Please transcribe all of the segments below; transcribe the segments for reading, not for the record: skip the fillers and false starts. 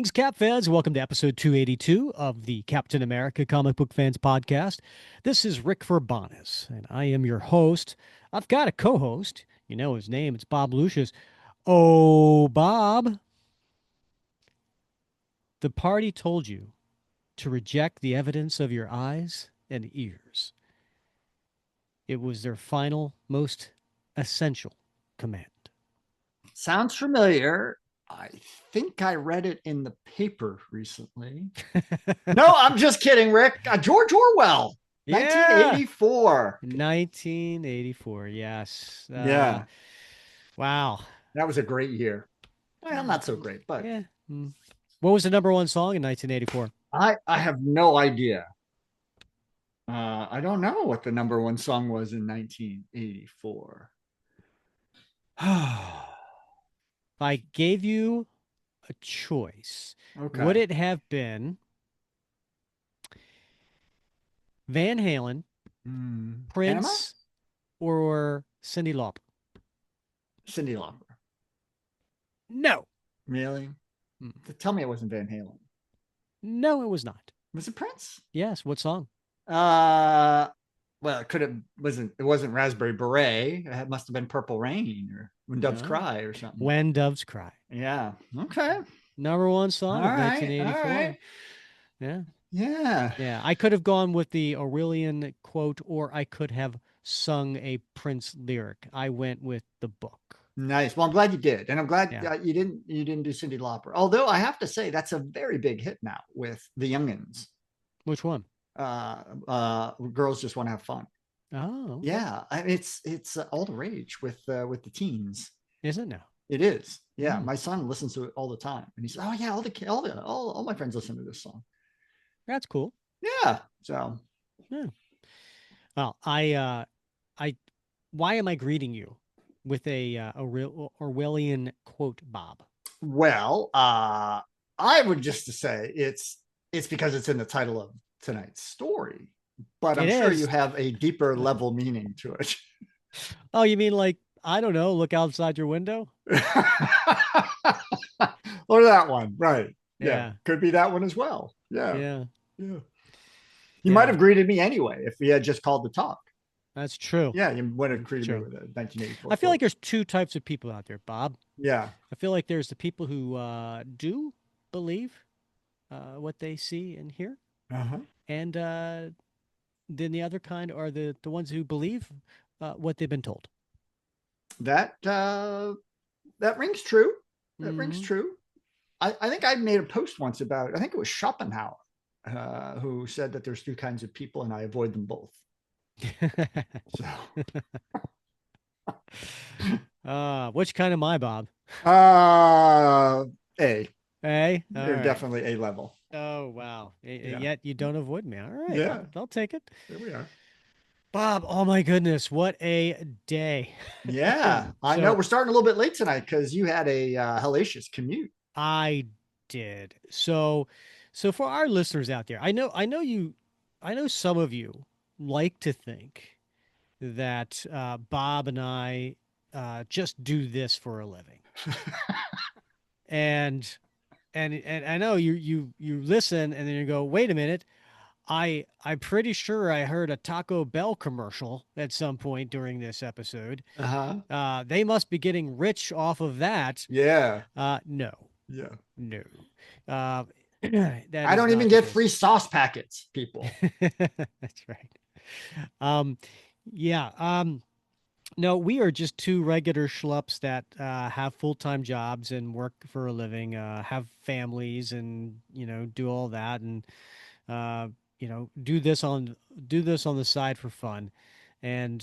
Greetings, Cap fans. Welcome to episode 282 of the Captain America Comic Book Fans Podcast. This is Rick Verbanis, and I am your host. I've got a co-host. You know his name. It's Bob Lucius. Oh, Bob. The party told you to reject the evidence of your eyes and ears. It was their final, most essential command. Sounds familiar. I think I read it in the paper recently. No, I'm just kidding, Rick. George Orwell, Yeah. 1984. 1984. Yes. Yeah, Wow. that was a great year. Well, not so great, but Yeah. What was the number one song in 1984? I have no idea. I don't know what the number one song was in 1984. If I gave you a choice, would Okay. it have been Van Halen, Anima? Prince, or Cyndi Lauper? Cyndi Lauper. No. Really? Mm. Tell me it wasn't Van Halen. No, it was not. Was it Prince? Yes. What song? Uh, well, it wasn't Raspberry Beret. It must have been Purple Rain or When Doves No. Cry or something. When Doves Cry. Yeah. Okay. Number one All song of right. All 1984. right. Yeah. Yeah. Yeah. I could have gone with the Aurelian quote, or I could have sung a Prince lyric. I went with the book. Nice. Well, I'm glad you did, and I'm glad Yeah. you didn't do Cyndi Lauper. Although I have to say that's a very big hit now with the youngins. Which one? Girls just want to have fun. Oh, okay. Yeah, it's all the rage with the teens. Is it now? It is. Yeah, Hmm. my son listens to it all the time, and he says, "Oh yeah, all my friends listen to this song." That's cool. Yeah. So, Yeah. Well, I, why am I greeting you with a real Orwellian quote, Bob? well, I would just to say it's because it's in the title of tonight's story, but I'm It sure you is. have a deeper level meaning to it. Oh, you mean like, I don't know, look outside your window? Or that one, right? Yeah, Yeah. could be that one as well. Yeah, Yeah. yeah. You might Yeah. have greeted me anyway if we had just called to talk. That's true. Yeah, you would have That's greeted me true. with a 1984 I feel like quote. there's two types of people out there, Bob. Yeah. I feel like there's the people who do believe what they see and hear, Uh-huh. and then the other kind are the ones who believe what they've been told. That rings true. That rings Hmm. true. I think I made a post once about, I think it was Schopenhauer, who said that there's two kinds of people and I avoid them both. So, Which kind am I, Bob? uh, A, Hey, all you're right. definitely A level. Oh, wow. Yeah. Yet you don't avoid me. All right, Yeah. I'll take it. There we are. Bob, oh my goodness, what a day. Yeah. I know So we're starting a little bit late tonight because you had a hellacious commute. I did. So for our listeners out there, I know some of you like to think that Bob and I just do this for a living. And and I know you listen and then you go, wait a minute, I'm pretty sure I heard a Taco Bell commercial at some point during this episode. Uh-huh. They must be getting rich off of that. Yeah. No, Yeah. no, uh, that I is don't even not the get case. free sauce packets, people. That's right. Um, yeah. No, we are just two regular schlups that have full-time jobs and work for a living, have families, and do all that, and uh, do this on the side for fun, and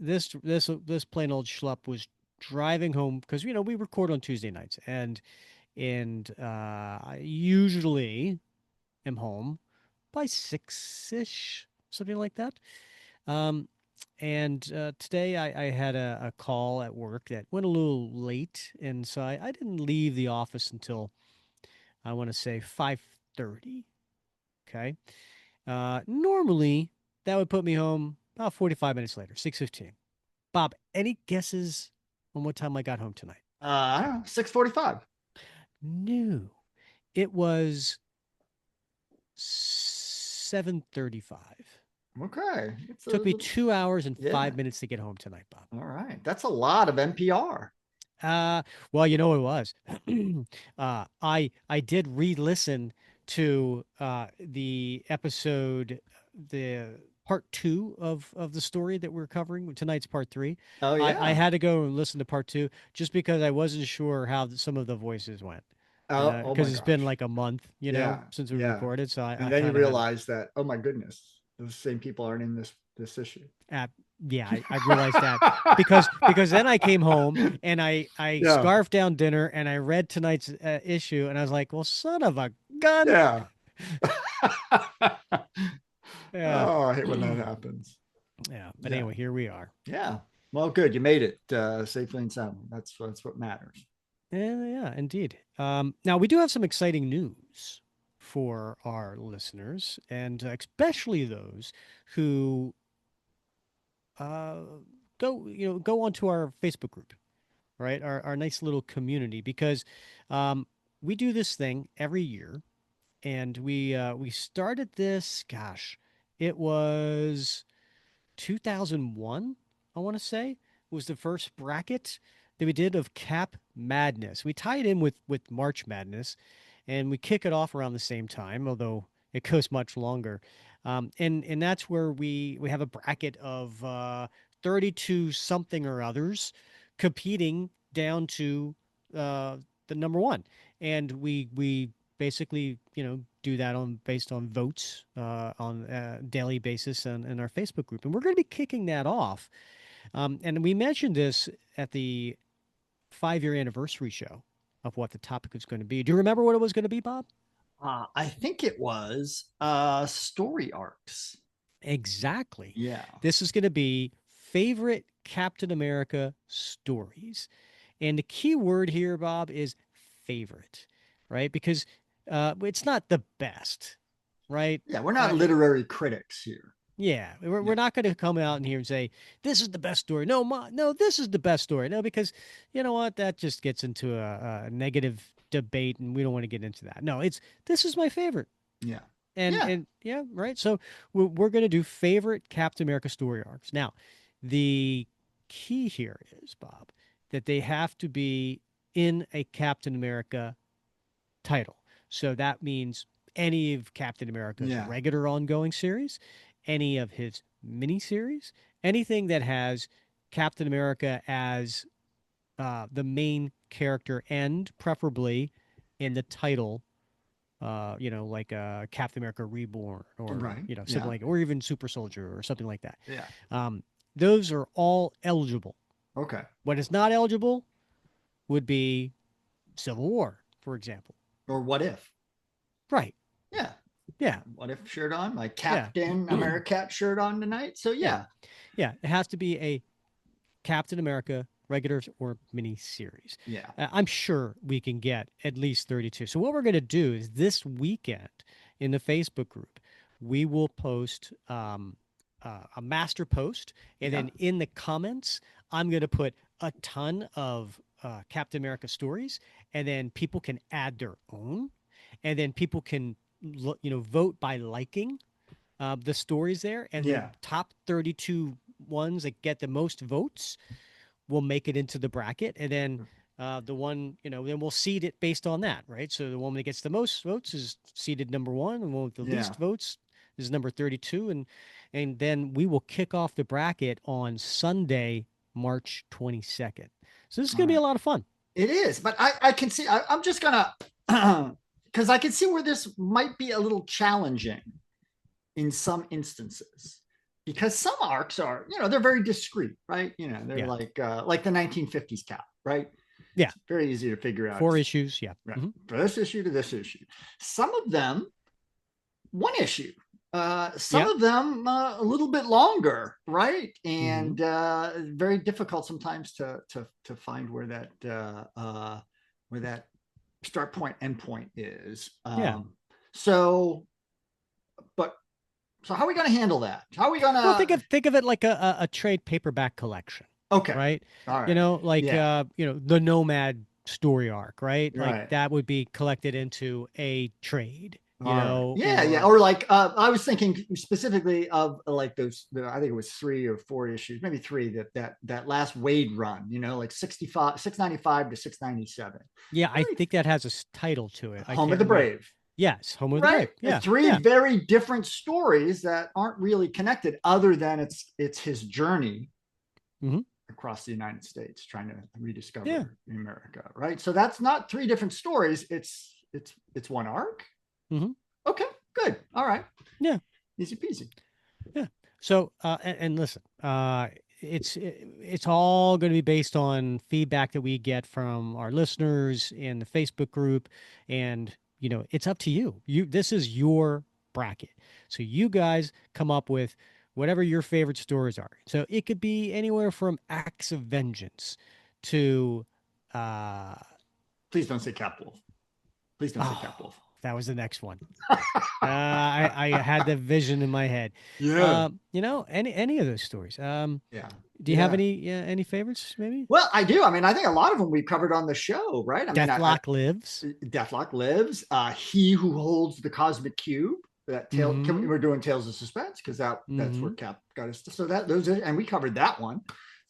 this plain old schlup was driving home because we record on Tuesday nights, and I usually am home by 6-ish, something like that. Um, and today I had a call at work that went a little late, and so I didn't leave the office until I want to say 5:30. Okay. Normally that would put me home about 45 minutes later, 6:15. Bob, any guesses on what time I got home tonight? I don't know, 6:45. No, it was 7:35. Okay, Took me 2 hours and yeah. 5 minutes to get home tonight, Bob. All right, that's a lot of NPR. Uh, well, you know what it was. I did re-listen to the episode, the part 2 of the story that we're covering. Tonight's part 3. Oh I yeah. had to go and listen to part 2 just because I wasn't sure how some of the voices went. Oh Because my it's been gosh. like a month, Yeah, since we yeah. recorded, so And I then you kind of had to. realize that, oh my goodness, those same people aren't in this issue. Uh, yeah, I realized that because then I came home and I Yeah, scarfed down dinner and I read tonight's issue and I was like, well, son of a gun. yeah. Yeah, Oh, I hate when that happens. yeah. But Yeah, anyway, here we are. yeah. Well, good. You made it safely and soundly. That's what matters. Yeah, indeed. Now we do have some exciting news for our listeners, and especially those who uh, go onto our Facebook group, right? Our nice little community, because um, we do this thing every year, and we started this. Gosh, it was 2001. I want to say was the first bracket that we did of Cap Madness. We tie it in with March Madness, and we kick it off around the same time, although it goes much longer. And that's where we have a bracket of 32 something or others competing down to uh, the number one, and we basically do that on based on votes on a daily basis in our Facebook group, and we're going to be kicking that off. And we mentioned this at the 5-year anniversary show of what the topic was going to be. Do you remember what it was going to be, Bob? I think it was story arcs. Exactly. Yeah, This is going to be favorite Captain America stories. And the key word here, Bob, is favorite, right? Because it's not the best, right? yeah. We're not Uh, literary critics here. yeah, we're Yeah, not going to come out in here and say this is the best story. No, no, this is the best story. No, because you know what? That just gets into a negative debate, and we don't want to get into that. No, it's this is my favorite, yeah, and yeah, and yeah, right. So we're going to do favorite Captain America story arcs. Now, the key here is, Bob, that they have to be in a Captain America title. So that means any of Captain America's yeah. regular ongoing series, any of his miniseries, anything that has Captain America as the main character and preferably in the title, like Captain America Reborn or, Right. something Yeah, like, or even Super Soldier or something like that. yeah. Um, those are all eligible. Okay. What is not eligible would be Civil War, for example. Or what if? Right. Yeah. Yeah. What if shirt on? My Yeah. Captain Americat shirt on tonight. So Yeah. yeah, Yeah. It has to be a Captain America regular or mini series. yeah, I'm sure we can get at least 32. So what we're going to do is this weekend in the Facebook group, we will post a master post, and yeah, then in the comments, I'm going to put a ton of Captain America stories, and then people can add their own, and then people can vote by liking the stories there, and the yeah. top 32 ones that get the most votes will make it into the bracket, and then the one, then we'll seed it based on that, right? So the one that gets the most votes is seeded number one, and the one with the Yeah. least votes is number 32, and then we will kick off the bracket on Sunday, March 22nd. So this is All going to be right. a lot of fun. It is, but I can see. I'm just gonna because I can see where this might be a little challenging in some instances because some arcs are, they're very discreet, right? They're Yeah. like the 1950s cap, right? Yeah. It's very easy to figure out. 4 issues. Yeah. Right, Hmm. for this issue to this issue. Some of them one issue. Some Yeah. of them a little bit longer, right? Hmm. And very difficult sometimes to find where that start point end point is. Yeah. So, but so how are we going to handle that? How are we going Well, to? think of it like a trade paperback collection. Okay. right? All right. Yeah. The Nomad story arc, right? Like Right. that would be collected into a trade, All right. Yeah, yeah. or Or like I was thinking specifically of like those I think it was 3 or 4 issues, maybe three that last Wade run, like 65 695 to 697. yeah, I Really think that has a title to it. I Home of can't the remember. Brave, Yes, Home of the right? Brave. Yeah, Three yeah. very different stories that aren't really connected other than it's his journey Hmm. across the United States trying to Yeah. rediscover America, right? So that's not three different stories, it's one arc. Hmm. Okay, good. All right. Yeah. Easy peasy. Yeah. So, and listen, it's all going to be based on feedback that we get from our listeners in the Facebook group, and it's up to you. This is your bracket, so you guys come up with whatever your favorite stories are. So it could be anywhere from acts of vengeance to, uh, Please don't say Cap Wolf. Please don't say oh, Cap Wolf. that was the next one. I had the vision in my head. Yeah. Any of those stories. Yeah. Do you have Yeah. any favorites? Maybe Well, I do. I mean, I think a lot of them we've covered on the show, right? I mean, Deathlock lives. Deathlock lives. He who holds the cosmic cube. That tale. Mm-hmm. We're doing Tales of Suspense because that's where Mm-hmm. Cap got us. So and we covered that one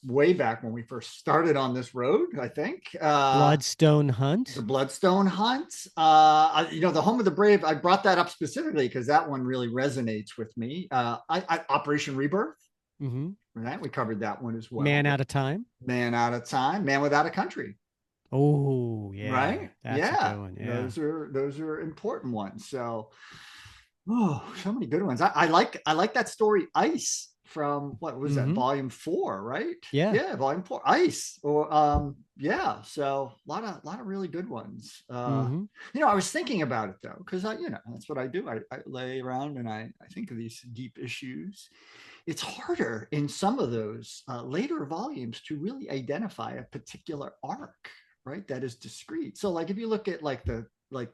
way back when we first started on this road. I think. Bloodstone The Hunt. Bloodstone Hunt. The Home of the Brave. I brought that up specifically because that one really resonates with me. Operation Rebirth. Mm-hmm. Right, we covered that one as well. Man But Out of Time. Man Out of Time, Man Without a Country. Oh yeah, Right? that's a Yeah, good one. Yeah. those are important ones. So, so many good ones. I like that story, Ice, from what was that, Mm-hmm. volume 4, right? Yeah. Yeah, volume 4, Ice. Or yeah, so a lot of really good ones. Mm-hmm. I was thinking about it though, because that's what I do. I lay around and I think of these deep issues. It's harder in some of those later volumes to really identify a particular arc, right? That is discrete. So, like if you look at like the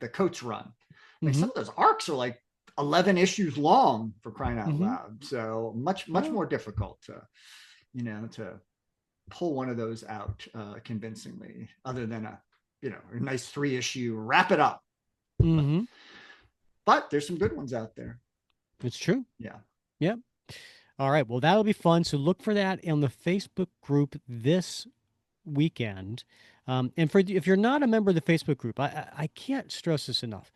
Coates run, like Mm-hmm. some of those arcs are like 11 issues long, for crying out Mm-hmm. loud. So much Oh. more difficult to pull one of those out convincingly, other than a nice 3 issue wrap it up. But Mm-hmm. but there's some good ones out there. It's true. Yeah. Yep. All right. Well, that'll be fun. So look for that on the Facebook group this weekend. And if you're not a member of the Facebook group, I can't stress this enough.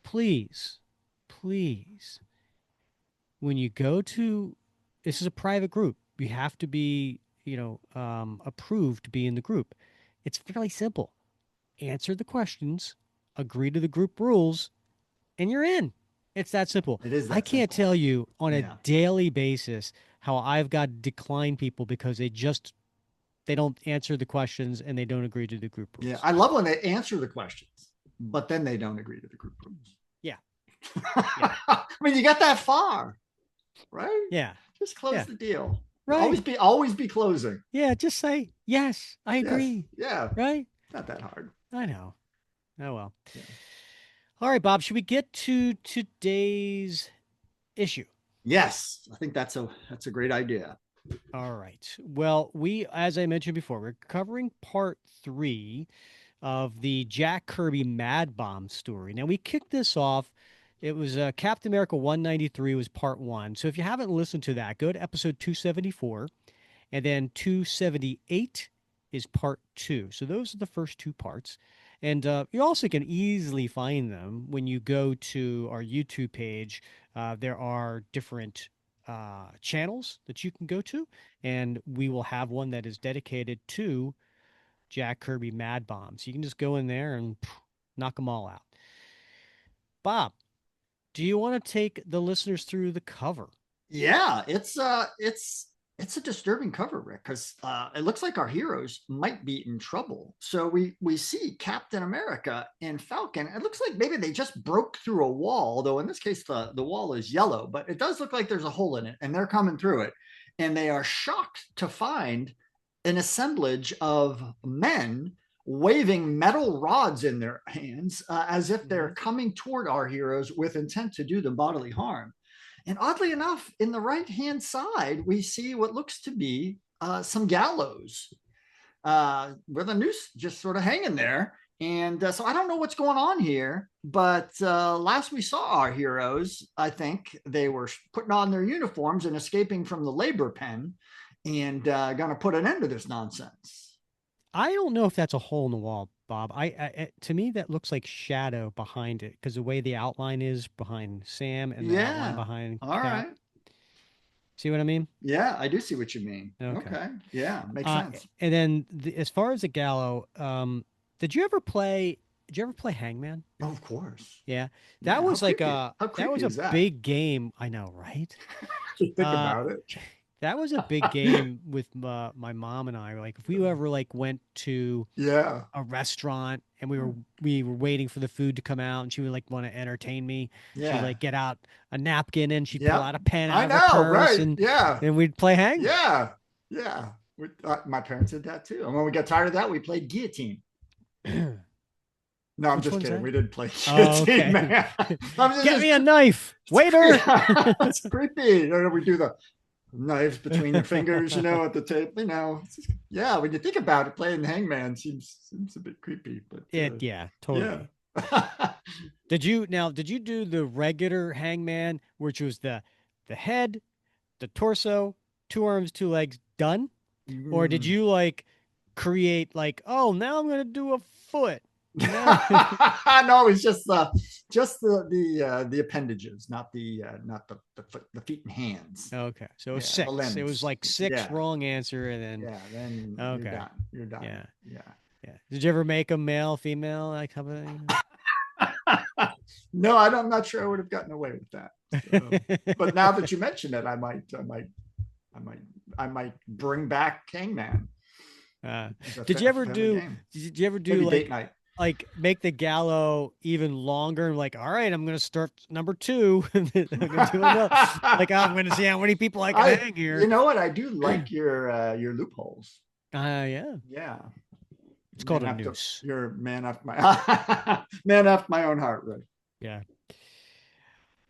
Please, please, when you go to, this is a private group. You have to be, approved to be in the group. It's fairly simple. Answer the questions, agree to the group rules, and you're in. It's that simple. It is I that can't simple. tell you on a Yeah. daily basis how I've got declined people because they don't answer the questions and they don't agree to the group Yeah, rules. I love when they answer the questions, but then they don't agree to the group rules. Yeah. Yeah. I mean, you got that far, right? Yeah. Just close Yeah. the deal. Always Right. be closing. Yeah. Just say, yes, I Yes. agree. Yeah. Right. Not that hard. I know. Oh, well. Yeah. All right, Bob, should we get to today's issue? Yes, I think that's a great idea. All right. Well, as I mentioned before, we're covering part 3 of the Jack Kirby Mad Bomb story. Now, we kicked this off. It was Captain America 193 was part 1. So if you haven't listened to that, go to episode 274. And then 278 is part 2. So those are the first 2 parts. And you also can easily find them when you go to our YouTube page. There are different channels that you can go to, and we will have one that is dedicated to Jack Kirby Mad Bombs. You can just go in there and knock them all out. Bob, do you want to take the listeners through the cover? Yeah, it's a disturbing cover, Rick, because it looks like our heroes might be in trouble. So we see Captain America and Falcon. It looks like maybe they just broke through a wall, though in this case the wall is yellow, but it does look like there's a hole in it, and they're coming through it. And they are shocked to find an assemblage of men waving metal rods in their hands as if they're Mhm. coming toward our heroes with intent to do them bodily harm. And oddly enough, in the right hand side, we see what looks to be some gallows with a noose just sort of hanging there. And so I don't know what's going on here, but last we saw our heroes, I think they were putting on their uniforms and escaping from the labor pen and going to put an end to this nonsense. I don't know if that's a hole in the wall, Bob. To me that looks like shadow behind it because the way the outline is behind Sam and the outline Yeah. behind All Cap. right. See what I mean? Yeah, I do see what you mean. Okay. Okay. Yeah, makes sense. And then as far as the Gallo, did you ever play? Did you ever play Hangman? Oh, of course. Yeah, that Yeah. How was like creepy. a How that was creepy a is that? big game. I know, right? Just think Uh, about it. that was a big game with my mom and I. Like, if we ever like went to Yeah. a restaurant and we were waiting for the food to come out, and she would like want to entertain me, she'd Yeah. like get out a napkin and she'd pull Yep. out a pen out I of her know. purse, Right. and Yeah. then we'd play Hangman. Yeah. Yeah. My parents did that too. And when we got tired of that, we played guillotine. No, I'm Which just one's kidding. that? We didn't play Oh, guillotine, okay. man. I'm Get just, me a knife, waiter. it's creepy. We do the knives between the fingers, at the tape. Yeah. When you think about it, playing hangman seems a bit creepy, but Yeah, yeah. totally. Did you do the regular hangman, which was the head, the torso, two arms, two legs, done? Or did Mm. you like create like, oh, now I'm gonna do a foot? No. No, it's just the appendages, not the feet and hands. Okay. So it was Yeah, the six. It was limbs. like six Yeah, wrong answer and then yeah. Then you're okay. done. You're done. Yeah. Yeah. Yeah. Did you ever make them male, female? Like how No, I'm not sure I would have gotten away with that. But now that you mention it, I might, I might bring back Hangman uh, as did you a ever family do game. did you ever do Maybe date night. like make the gallow even longer and like, all right, I'm gonna start number two. I'm gonna do another like I'm gonna see how many people I can hang You here. know what? I do like your loopholes. Yeah. Yeah, It's called man a after noose. you're a man after my man after my own heart, right? Yeah.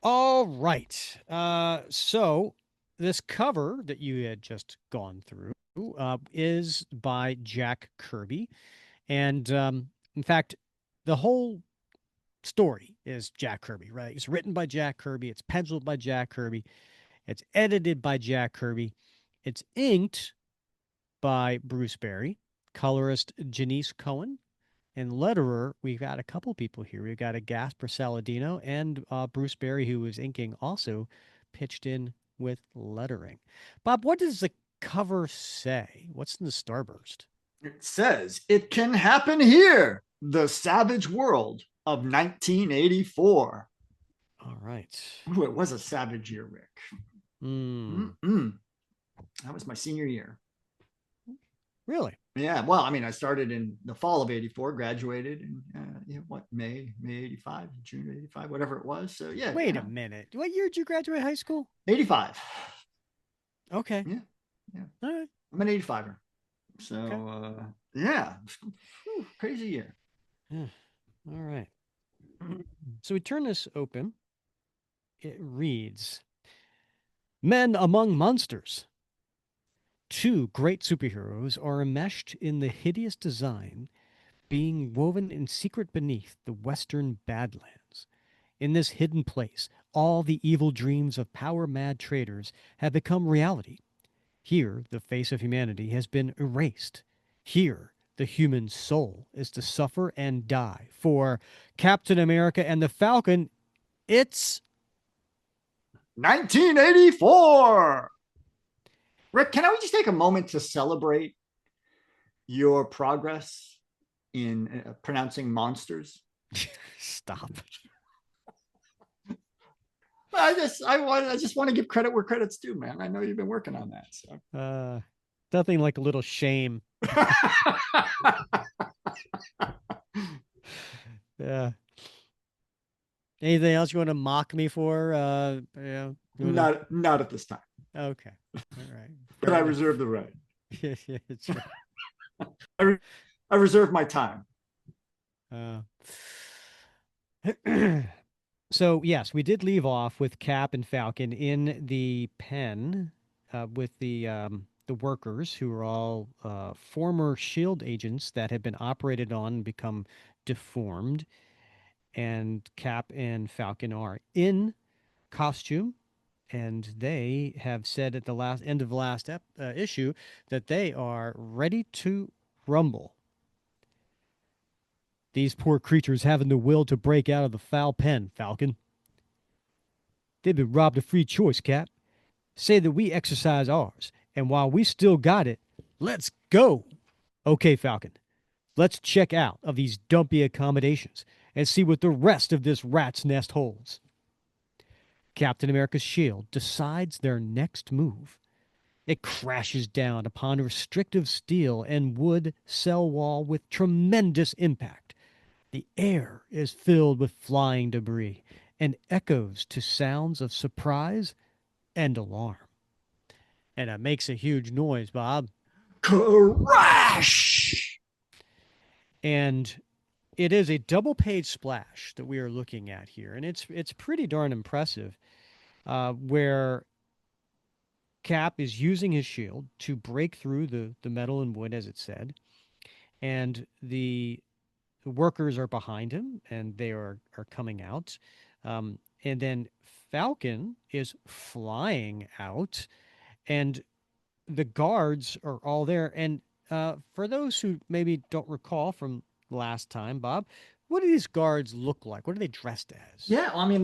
All right. So this cover that you had just gone through is by Jack Kirby. And in fact, the whole story is Jack Kirby, right? It's written by Jack Kirby. It's penciled by Jack Kirby. It's edited by Jack Kirby. It's inked by Bruce Berry, colorist Janice Cohen, and letterer. We've got a couple people here. We've got a Gasper Saladino and Bruce Berry, who was inking, also pitched in with lettering. Bob, what does the cover say? What's in the starburst? It says it can happen here. The savage world of 1984. All right. Ooh, it was a savage year, Rick. Hmm. Mm-mm. That was my senior year. Really? Yeah, well, I mean, I started in the fall of '84, graduated in May '85, June '85, whatever it was. So yeah, Wait a minute. What year did you graduate high school? '85. Okay. Yeah, yeah. All right. I'm an '85er. So Okay. yeah, whew, crazy year. Yeah. All right. So we turn this open. It reads Men among monsters. Two great superheroes are enmeshed in the hideous design being woven in secret beneath the western Badlands. In this hidden place, all the evil dreams of power mad traders have become reality. Here, the face of humanity has been erased. Here, the human soul is to suffer and die. For Captain America and the Falcon, it's 1984. Rick, can I just take a moment to celebrate your progress in pronouncing monsters? stop. I just want to give credit where credit's due, man. I know you've been working on that. So. Uh, nothing like a little shame. Yeah. Anything else you want to mock me for? Yeah. You wanna... Not at this time. Okay. All right. But Fair I enough. reserve the right. Yeah, yeah, sure. I reserve my time. Uh, so yes, we did leave off with Cap and Falcon in the pen with the the workers, who are all former S.H.I.E.L.D. agents that have been operated on and become deformed. And Cap and Falcon are in costume, and they have said at the last end of the last issue that they are ready to rumble. These poor creatures haven't the will to break out of the foul pen, Falcon. They've been robbed of free choice, Cap. Say that we exercise ours, and while we still got it, let's go. Okay, Falcon, let's check out of these dumpy accommodations and see what the rest of this rat's nest holds. Captain America's shield decides their next move. It crashes down upon a restrictive steel and wood cell wall with tremendous impact. The air is filled with flying debris and echoes to sounds of surprise and alarm. And it makes a huge noise, Bob. Crash! And it is a double page splash that we are looking at here, and it's pretty darn impressive. Where Cap is using his shield to break through the metal and wood, as it said, and the workers are behind him, and they are coming out. And then Falcon is flying out, and the guards are all there. And for those who maybe don't recall from last time, Bob, what do these guards look like? What are they dressed as? Yeah, well, I mean,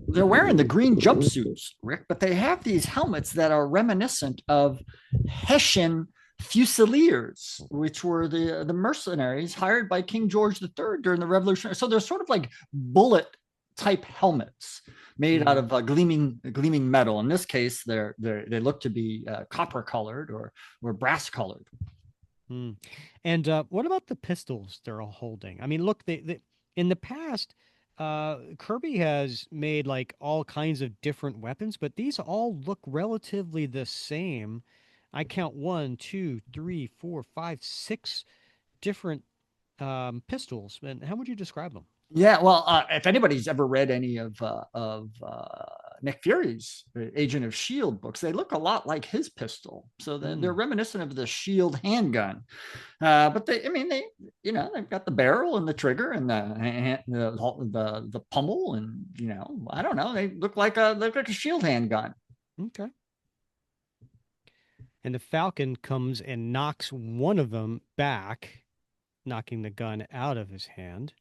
they're wearing the green jumpsuits, Rick, but they have these helmets that are reminiscent of Hessian Fusiliers, which were the mercenaries hired by King George III during the Revolution. So they're sort of like bullet type helmets made out Mm-hmm. of gleaming metal. In this case, they look to be copper colored or brass colored. Mm. And what about the pistols they're all holding? I mean, look, they in the past, Kirby has made like all kinds of different weapons, but these all look relatively the same. I count one, two, three, four, five, six different pistols. And how would you describe them? Yeah, well, if anybody's ever read any of Nick Fury's Agent of Shield books, they look a lot like his pistol. So they're Mm. reminiscent of the Shield handgun. But I mean, they've got the barrel and the trigger and the pummel, and I don't know, they look like a Shield handgun. Okay. And the Falcon comes and knocks one of them back, knocking the gun out of his hand.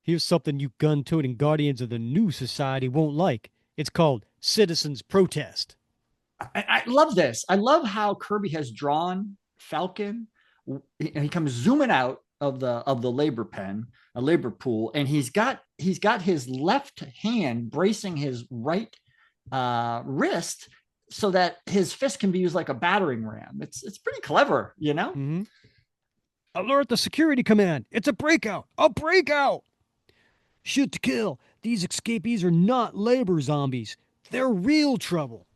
Here's something you gun toting guardians of the new society won't like. It's called citizens' protest. I love this. I love how Kirby has drawn Falcon. He comes zooming out of the labor pen, a labor pool, and he's got his left hand bracing his right wrist so that his fist can be used like a battering ram. It's pretty clever, you know. Mm-hmm. Alert the security command. It's a breakout. A breakout. Shoot to kill. These escapees are not labor zombies. They're real trouble.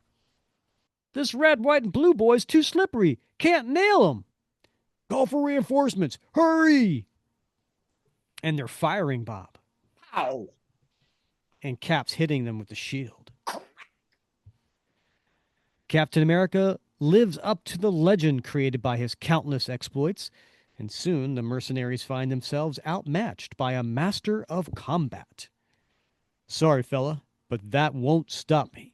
This red, white, and blue boy's too slippery. Can't nail him. Call for reinforcements. Hurry! And they're firing Bob. Ow! And Cap's hitting them with the shield. Captain America lives up to the legend created by his countless exploits, and soon the mercenaries find themselves outmatched by a master of combat. Sorry, fella, but that won't stop me.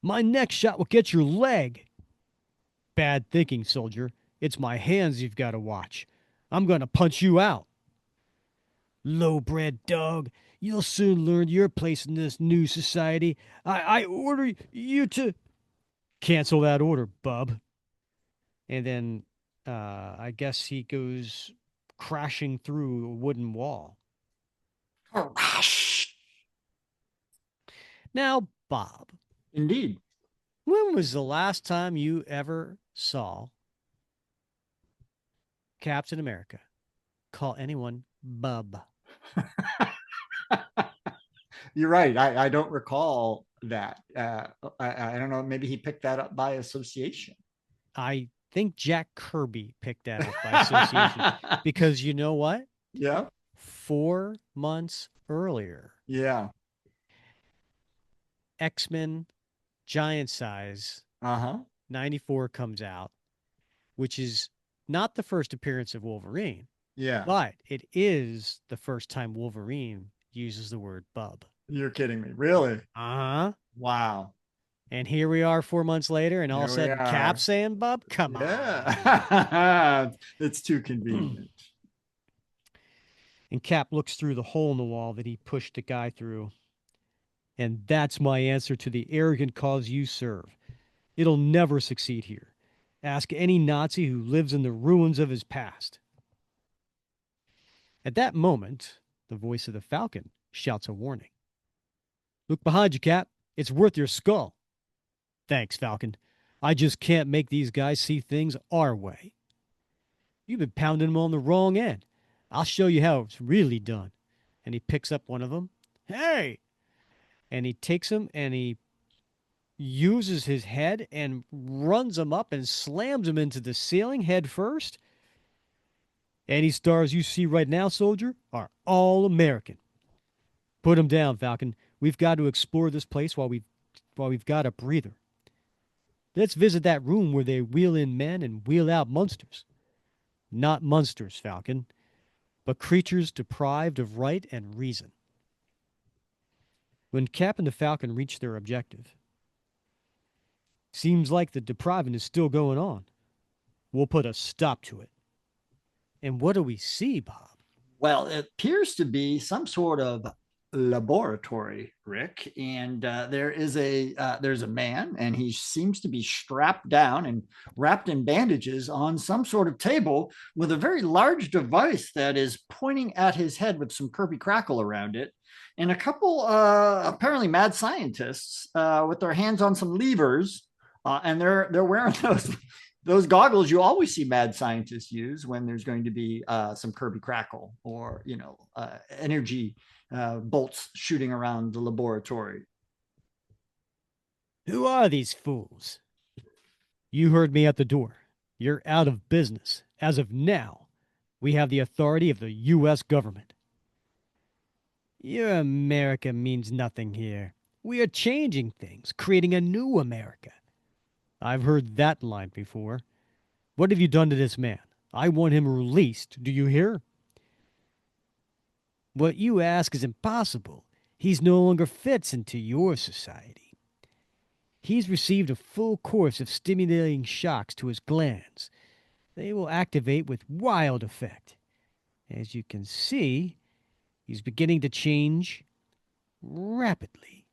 My next shot will get your leg. Bad thinking, soldier. It's my hands you've got to watch. I'm going to punch you out. Low-bred dog, you'll soon learn your place in this new society. I order you to cancel that order, bub. And then I guess he goes crashing through a wooden wall. Crash! Now, Bob, Indeed. when was the last time you ever saw Captain America call anyone bub? You're right. I don't recall that. I don't know. Maybe he picked that up by association. I think Jack Kirby picked that up by association because you know what? Yeah. 4 months earlier, Yeah. X Men Giant Size Uh-huh. 94 comes out, which is not the first appearance of Wolverine, Yeah. but it is the first time Wolverine uses the word bub. You're kidding me. Really? Uh huh. Wow. And here we are 4 months later, and all of a Here we sudden, Cap are. saying bub? Come on. Yeah. It's too And convenient. Cap looks through the hole in the wall that he pushed the guy through. And that's my answer to the arrogant cause you serve. It'll never succeed here. Ask any Nazi who lives in the ruins of his past. At that moment, the voice of the Falcon shouts a warning. Look behind you, Cap. It's worth your skull. Thanks, Falcon. I just can't make these guys see things our way. You've been pounding them on the wrong end. I'll show you how it's really done. And he picks up one of them. Hey! And he takes him and he uses his head and runs him up and slams him into the ceiling head first. Any stars you see right now, soldier, are all American. Put him down, Falcon. We've got to explore this place while we've got a breather. Let's visit that room where they wheel in men and wheel out monsters. Not monsters, Falcon, but creatures deprived of right and reason. When Cap and the Falcon reach their objective, seems like the depriving is still going on. We'll put a stop to it. And what do we see, Bob? Well, it appears to be some sort of laboratory, Rick, and there's a man, and he seems to be strapped down and wrapped in bandages on some sort of table with a very large device that is pointing at his head with some Kirby crackle around it, and a couple apparently mad scientists with their hands on some levers, and they're wearing those goggles you always see mad scientists use when there's going to be some Kirby crackle or energy bolts shooting around the laboratory. Who are these fools? You heard me at the door. You're out of business. As of now, we have the authority of the U.S. government. Your America means nothing here. We are changing things, creating a new America. I've heard that line before. What have you done to this man? I want him released. Do you hear? What you ask is impossible. He's no longer fits into your society. He's received a full course of stimulating shocks to his glands. They will activate with wild effect. As you can see, he's beginning to change rapidly.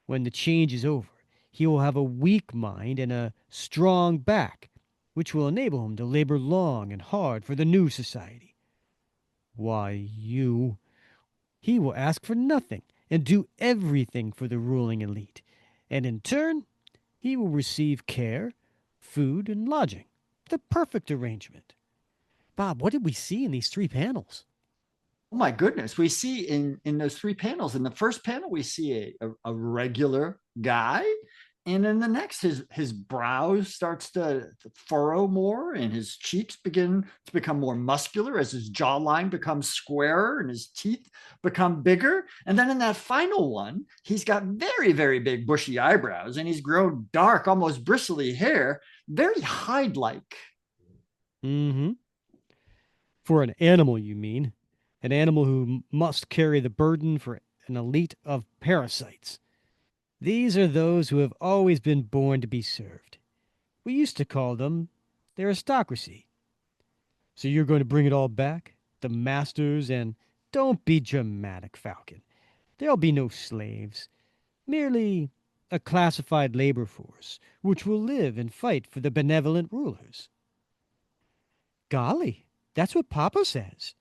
When the change is over, he will have a weak mind and a strong back, which will enable him to labor long and hard for the new society. Why, he will ask for nothing and do everything for the ruling elite. And in turn, he will receive care, food, and lodging. The perfect arrangement. Bob, what did we see in these three panels? Oh my goodness. We see in those three panels. In the first panel, we see a regular guy. And in the next, his brows starts to furrow more and his cheeks begin to become more muscular as his jawline becomes squarer and his teeth become bigger. And then in that final one, he's got very, very big bushy eyebrows and he's grown dark, almost bristly hair, very hide-like. Mm-hmm. For an animal, you mean? An animal who must carry the burden for an elite of parasites. These are those who have always been born to be served. We used to call them the aristocracy. So you're going to bring it all back? The masters and don't be dramatic, Falcon. There'll be no slaves, merely a classified labor force which will live and fight for the benevolent rulers. Golly, that's what Papa says.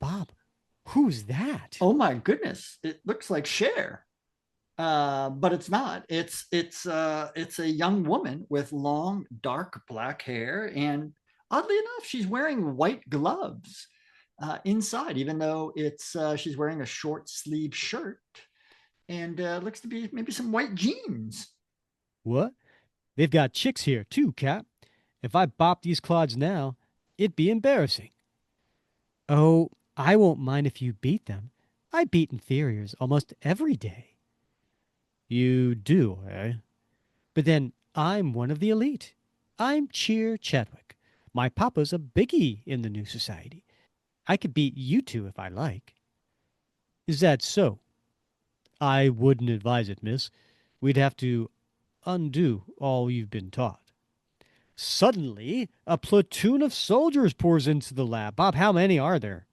Bob, who's that? Oh my goodness. It looks like Cher. But it's not. It's a young woman with long, dark black hair, and oddly enough, she's wearing white gloves inside, even though it's she's wearing a short sleeve shirt and looks to be maybe some white jeans. What? They've got chicks here, too, Cap. If I bop these clods now, it'd be embarrassing. Oh, I won't mind if you beat them. I beat inferiors almost every day. You do, eh? But then I'm one of the elite. I'm Cheer Chadwick. My papa's a biggie in the new society. I could beat you two if I like. Is that so? I wouldn't advise it, miss. We'd have to undo all you've been taught. Suddenly, a platoon of soldiers pours into the lab. Bob, how many are there?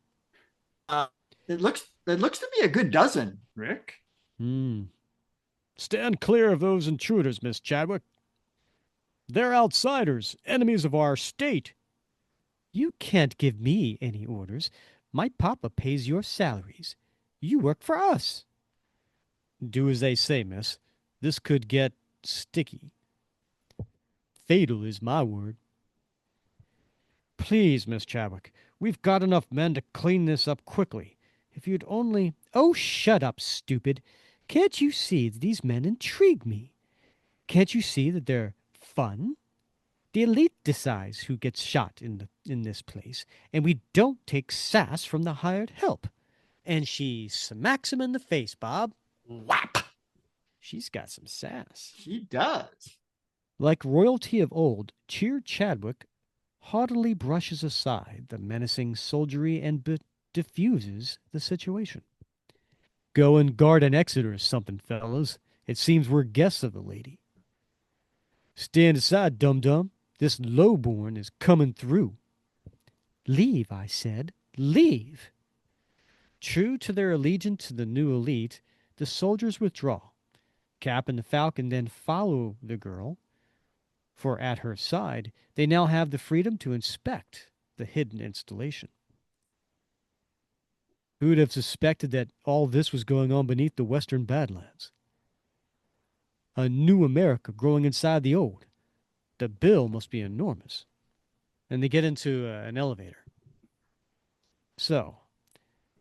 Uh, it looks to be a good dozen, Rick. Hmm. Stand clear of those intruders, Miss Chadwick. They're outsiders, enemies of our state. You can't give me any orders. My papa pays your salaries. You work for us. Do as they say, miss. This could get sticky. Fatal is my word. Please, Miss Chadwick, we've got enough men to clean this up quickly. If you'd only. Oh, shut up, stupid. Can't you see that these men intrigue me? Can't you see that they're fun? The elite decides who gets shot in this place, and we don't take sass from the hired help. And she smacks him in the face, Bob. Whap! She's got some sass. He does. Like royalty of old, Cheer Chadwick haughtily brushes aside the menacing soldiery and diffuses the situation. Go and guard an exit or something, fellas. It seems we're guests of the lady. Stand aside, dum-dum. This lowborn is coming through. Leave, I said. Leave. True to their allegiance to the new elite, the soldiers withdraw. Cap and the Falcon then follow the girl, for at her side they now have the freedom to inspect the hidden installation. Who would have suspected that all this was going on beneath the western Badlands? A new America growing inside the old. The bill must be enormous. And they get into an elevator. So,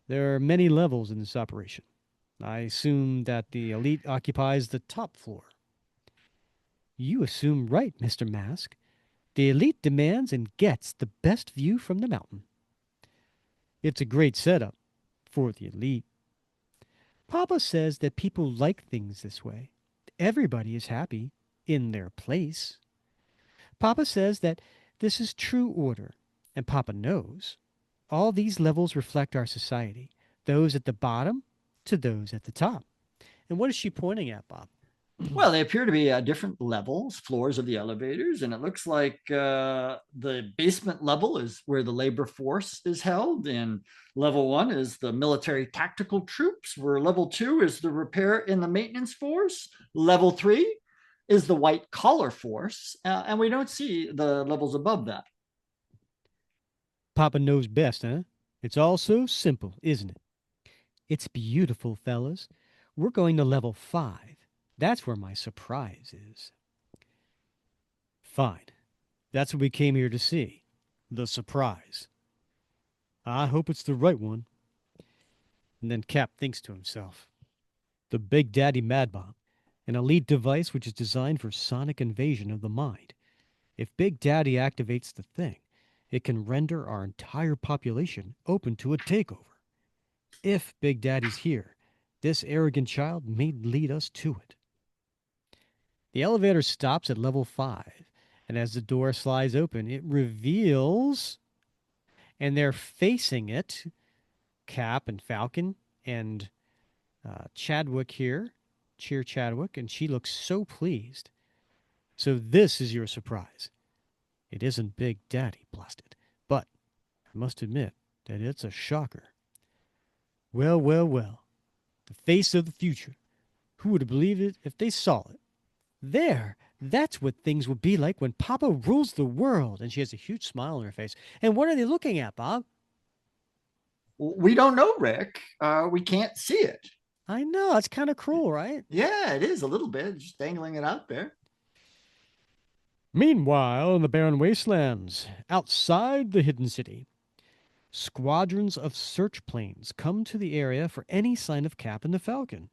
there are many levels in this operation. I assume that the elite occupies the top floor. You assume right, Mr. Mask. The elite demands and gets the best view from the mountain. It's a great setup for the elite. Papa says that people like things this way. Everybody is happy in their place. Papa says that this is true order, and Papa knows. All these levels reflect our society, those at the bottom to those at the top. And what is she pointing at, Bob? Well, they appear to be different levels, floors of the elevators, and it looks like the basement level is where the labor force is held, and level one is the military tactical troops, where level two is the repair and the maintenance force, level three is the white collar force, and we don't see the levels above that. Papa knows best, huh? It's all so simple, isn't it? It's beautiful, fellas. We're going to level 5. That's where my surprise is. Fine. That's what we came here to see. The surprise. I hope it's the right one. And then Cap thinks to himself, the Big Daddy Mad Bomb, an elite device which is designed for sonic invasion of the mind. If Big Daddy activates the thing, it can render our entire population open to a takeover. If Big Daddy's here, this arrogant child may lead us to it. The elevator stops at level 5, and as the door slides open, it reveals, and they're facing it, Cap and Falcon and Chadwick here, Cheer Chadwick, and she looks so pleased. So this is your surprise. It isn't Big Daddy, blasted, but I must admit that it's a shocker. Well, well, well. The face of the future. Who would have believed it if they saw it? There, that's what things would be like when Papa rules the world. And she has a huge smile on her face. And what are they looking at, Bob? We don't know, Rick. We can't see it. I know, it's kind of cruel, right? Yeah, it is a little bit, just dangling it out there. Meanwhile, in the barren wastelands, outside the hidden city, squadrons of search planes come to the area for any sign of Cap and the Falcon.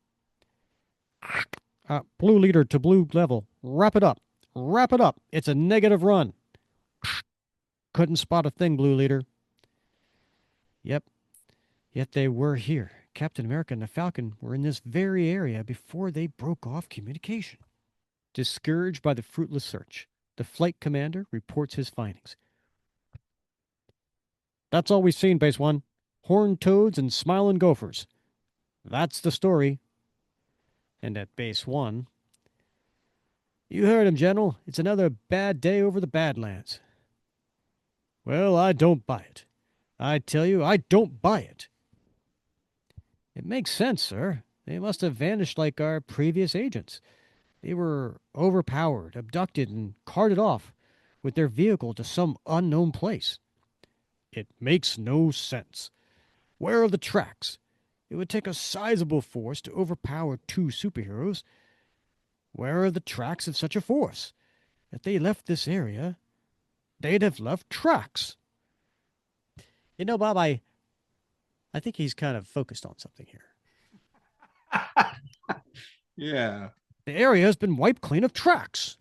Blue leader to blue level. Wrap it up. Wrap it up. It's a negative run. Couldn't spot a thing, blue leader. Yep. Yet they were here. Captain America and the Falcon were in this very area before they broke off communication. Discouraged by the fruitless search, the flight commander reports his findings. That's all we've seen, Base 1. Horned toads and smiling gophers. That's the story. And at Base 1, you heard him, General. It's another bad day over the Badlands. Well, I don't buy it. I tell you, I don't buy it. It makes sense, sir. They must have vanished like our previous agents. They were overpowered, abducted, and carted off with their vehicle to some unknown place. It makes no sense. Where are the tracks? It would take a sizable force to overpower two superheroes. Where are the tracks of such a force? If they left this area, they'd have left tracks. Bob, I think he's kind of focused on something here. Yeah. The area has been wiped clean of tracks.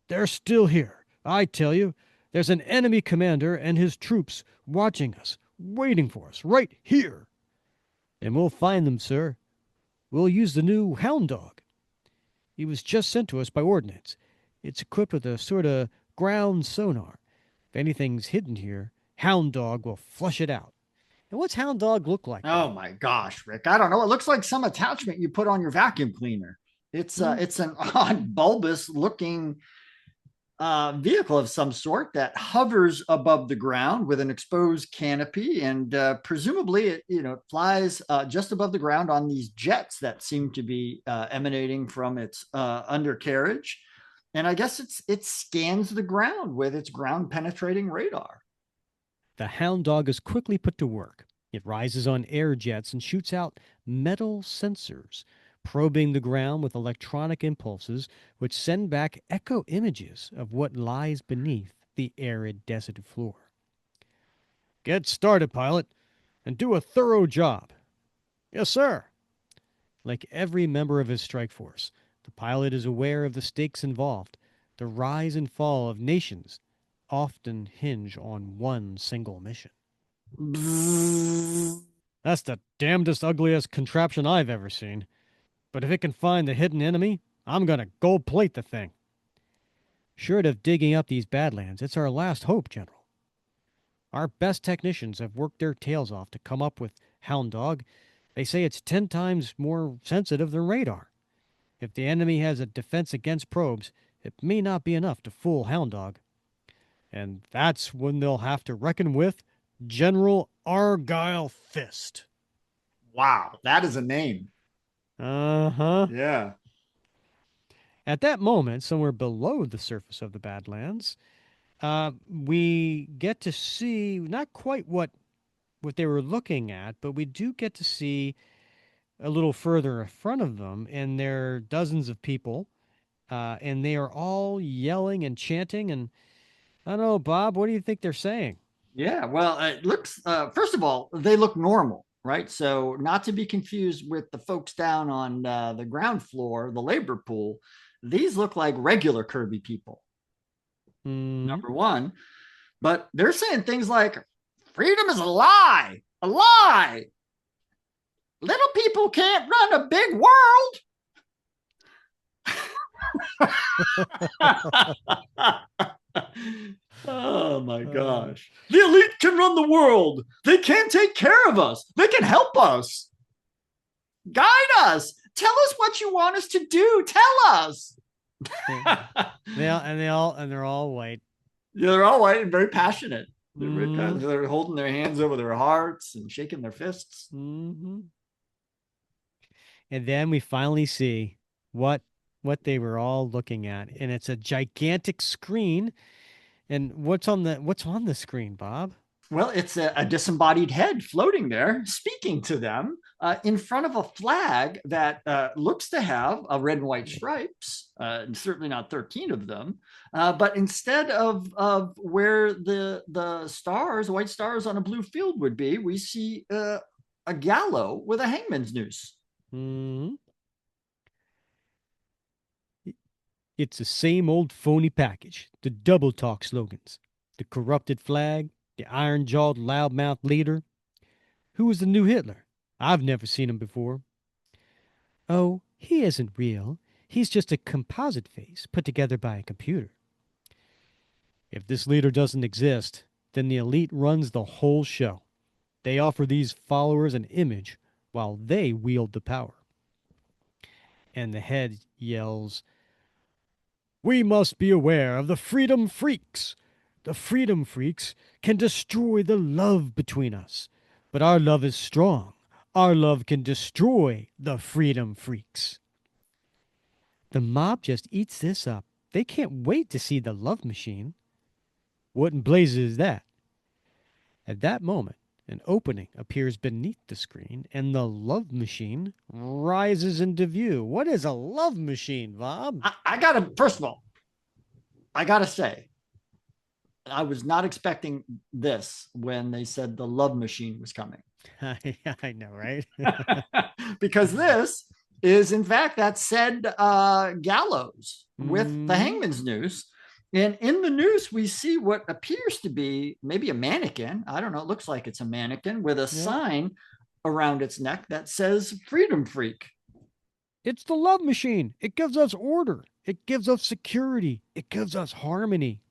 They're still here. I tell you, there's an enemy commander and his troops watching us, waiting for us, right here. And we'll find them, sir. We'll use the new Hound Dog. He was just sent to us by Ordnance. It's equipped with a sort of ground sonar. If anything's hidden here, Hound Dog will flush it out. And what's Hound Dog look like, Oh Bob? my gosh, Rick. I don't know. It looks like some attachment you put on your vacuum cleaner. Hmm? It's an odd bulbous looking vehicle of some sort that hovers above the ground with an exposed canopy, and presumably it flies just above the ground on these jets that seem to be emanating from its undercarriage. And I guess it scans the ground with its ground penetrating radar. The Hound Dog is quickly put to work. It rises on air jets and shoots out metal sensors, probing the ground with electronic impulses which send back echo images of what lies beneath the arid desert floor. Get started, pilot, and do a thorough job. Yes, sir. Like every member of his strike force, the pilot is aware of the stakes involved. The rise and fall of nations often hinge on one single mission. Bzzz. That's the damnedest, ugliest contraption I've ever seen. But if it can find the hidden enemy, I'm gonna gold plate the thing. Short of digging up these badlands, it's our last hope, General. Our best technicians have worked their tails off to come up with Hound Dog. They say it's 10 times more sensitive than radar. If the enemy has a defense against probes, it may not be enough to fool Hound Dog. And that's when they'll have to reckon with General Argyle Fist. Wow, that is a name. Uh huh. Yeah. At that moment, somewhere below the surface of the Badlands, we get to see not quite what they were looking at, but we do get to see a little further in front of them, and there are dozens of people, and they are all yelling and chanting. And I don't know, Bob, what do you think they're saying? Yeah, well, it looks, first of all, they look normal, right? So, not to be confused with the folks down on the ground floor, the labor pool, these look like regular Kirby people, Hmm. number one. But they're saying things like, freedom is a lie, a lie. Little people can't run a big world. Oh my Uh, gosh. The elite can run the world. They can take care of us. They can help us. Guide us. Tell us what you want us to do. Tell us. they, Yeah, they're all white. they're all white and very passionate. They're very Hmm. passionate. They're holding their hands over their hearts and shaking their fists. Hmm. And then we finally see what what they were all looking at, and it's a gigantic screen. And what's on the screen, Bob? Well, it's a disembodied head floating there, speaking to them in front of a flag that looks to have a red and white stripes, certainly not 13 of them. But instead of where the stars, white stars on a blue field would be, we see a gallows with a hangman's noose. Hmm. It's the same old phony package. The double talk slogans, the corrupted flag, the iron jawed loudmouth leader. Who is the new Hitler? I've never seen him before. Oh, he isn't real. He's just a composite face put together by a computer. If this leader doesn't exist, then the elite runs the whole show. They offer these followers an image while they wield the power. And the head yells, "We must be aware of the freedom freaks. The freedom freaks can destroy the love between us. But our love is strong. Our love can destroy the freedom freaks." The mob just eats this up. They can't wait to see the love machine. What in blazes is that? At that moment, an opening appears beneath the screen and the love machine rises into view. What is a love machine, Bob? I gotta, first of all, I gotta say, I was not expecting this when they said the love machine was coming. I know, right? Because this is, in fact, that said gallows with the Mm, hangman's noose. And in the noose, we see what appears to be maybe a mannequin. I don't know. It looks like it's a mannequin with a yep. sign around its neck that says Freedom Freak. It's the love machine. It gives us order. It gives us security. It gives us harmony.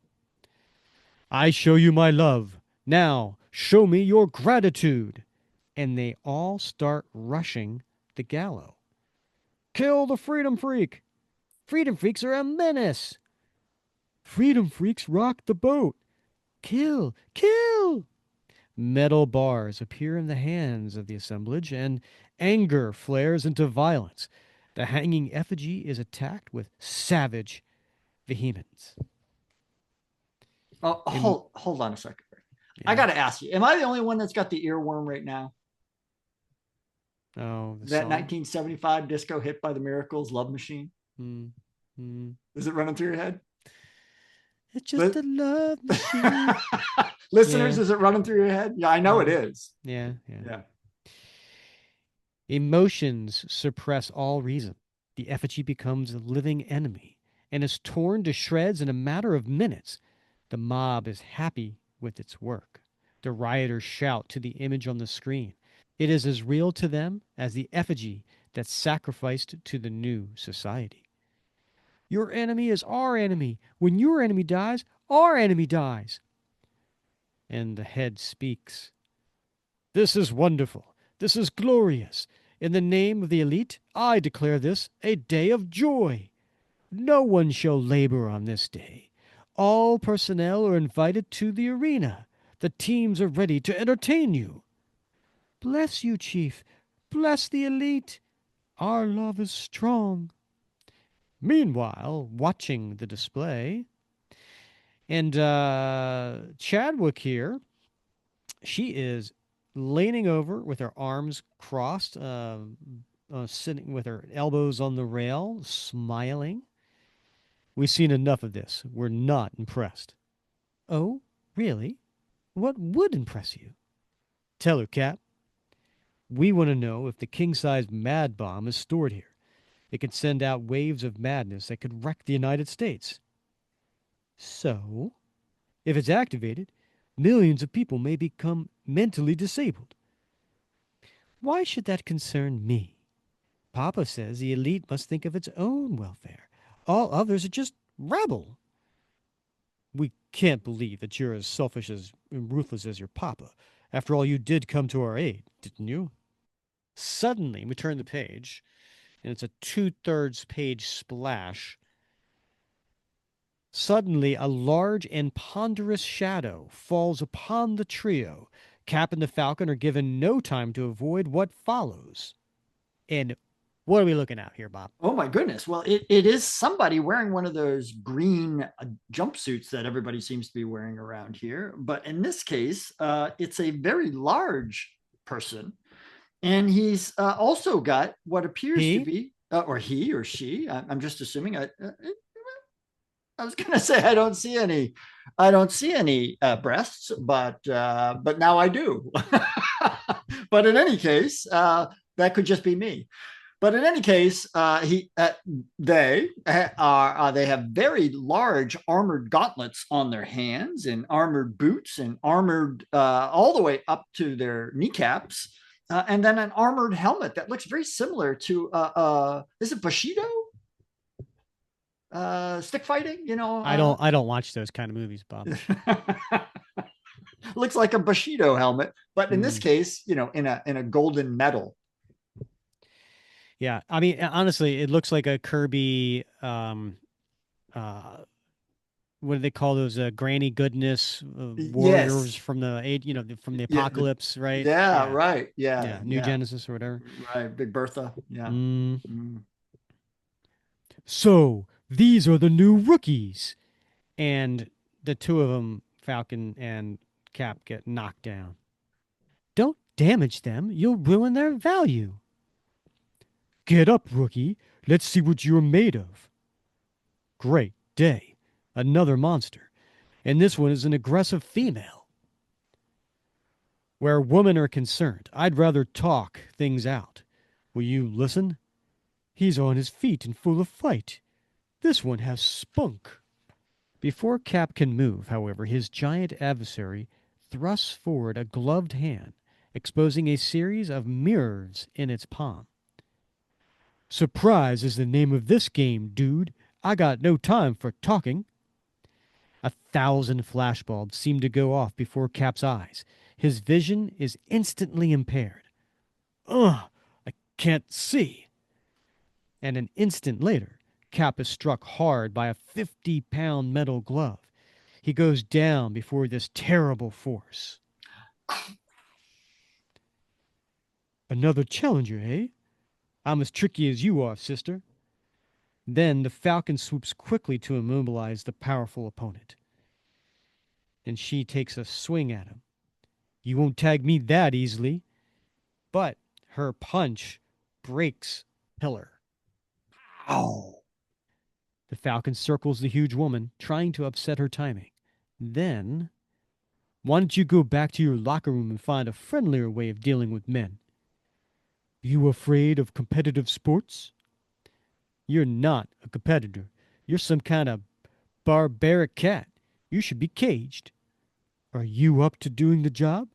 I show you my love. Now, show me your gratitude. And they all start rushing the gallows. Kill the freedom freak. Freedom freaks are a menace. Freedom freaks rock the boat. Kill, kill. Metal bars appear in the hands of the assemblage, and anger flares into violence. The hanging effigy is attacked with savage vehemence. Oh, In, hold on a second. I yeah. got to ask you, am I the only one that's got the earworm right now? Oh, the That song. 1975 disco hit by the Miracles, Love Machine? Mm, mm. Is it running through your head? It's just a love machine. Listeners, Yeah. is it running through your head? Yeah, I know it Mm, is. yeah. Yeah. Yeah. Emotions suppress all reason. The effigy becomes a living enemy and is torn to shreds in a matter of minutes. The mob is happy with its work. The rioters shout to the image on the screen. It is as real to them as the effigy that sacrificed to the new society. Your enemy is our enemy. When your enemy dies, our enemy dies. And the head speaks. This is wonderful. This is glorious. In the name of the elite, I declare this a day of joy. No one shall labor on this day. All personnel are invited to the arena. The teams are ready to entertain you. Bless you, Chief. Bless the elite. Our love is strong. Meanwhile, watching the display, and Chadwick here, she is leaning over with her arms crossed, sitting with her elbows on the rail, smiling. We've seen enough of this. We're not impressed. Oh, really? What would impress you? Tell her, Cap. We want to know if the king sized mad bomb is stored here. It could send out waves of madness that could wreck the United States. So, if it's activated, millions of people may become mentally disabled. Why should that concern me? Papa says the elite must think of its own welfare. All others are just rabble. We can't believe that you're as selfish as and ruthless as your papa. After all, you did come to our aid, didn't you? Suddenly, we turn the page, and it's a two-thirds page splash. Suddenly, a large and ponderous shadow falls upon the trio. Cap and the Falcon are given no time to avoid what follows. And what are we looking at here, Bob? Oh my goodness. Well, it is somebody wearing one of those green jumpsuits that everybody seems to be wearing around here. But in this case, it's a very large person. And he's also got what appears to He? be, or he or she, I'm just assuming, I was going to say I don't see any breasts, but now I do. But in any case, that could just be me. But in any case, they have very large armored gauntlets on their hands and armored boots and armored all the way up to their kneecaps, and then an armored helmet that looks very similar to is it Bushido? stick fighting, I don't watch those kind of movies, Bob. looks like a Bushido helmet, but in this Hmm. case, in a golden medal. Yeah, I mean, honestly, it looks like a Kirby. Uh, what do they call those? Granny goodness warriors Yes. from the from the Yeah. apocalypse, right? Yeah. Yeah, Right. Yeah. yeah, New Yeah. Genesis or whatever. Right. Big Bertha. Yeah. Mm. Mm. So these are the new rookies, and the two of them, Falcon and Cap, get knocked down. Don't damage them; you'll ruin their value. Get up, rookie. Let's see what you're made of. Great day. Another monster. And this one is an aggressive female. Where women are concerned, I'd rather talk things out. Will you listen? He's on his feet and full of fight. This one has spunk. Before Cap can move, however, his giant adversary thrusts forward a gloved hand, exposing a series of mirrors in its palm. Surprise is the name of this game, dude. I got no time for talking. 1,000 flashbulbs seem to go off before Cap's eyes. His vision is instantly impaired. Ugh, I can't see. And an instant later, Cap is struck hard by a 50-pound metal glove. He goes down before this terrible force. Another challenger, eh? I'm as tricky as you are, sister. Then the Falcon swoops quickly to immobilize the powerful opponent. And she takes a swing at him. You won't tag me that easily. But her punch breaks Pillar. Oh. The Falcon circles the huge woman, trying to upset her timing. Then, why don't you go back to your locker room and find a friendlier way of dealing with men? You afraid of competitive sports? You're not a competitor. You're some kind of barbaric cat. You should be caged. Are you up to doing the job?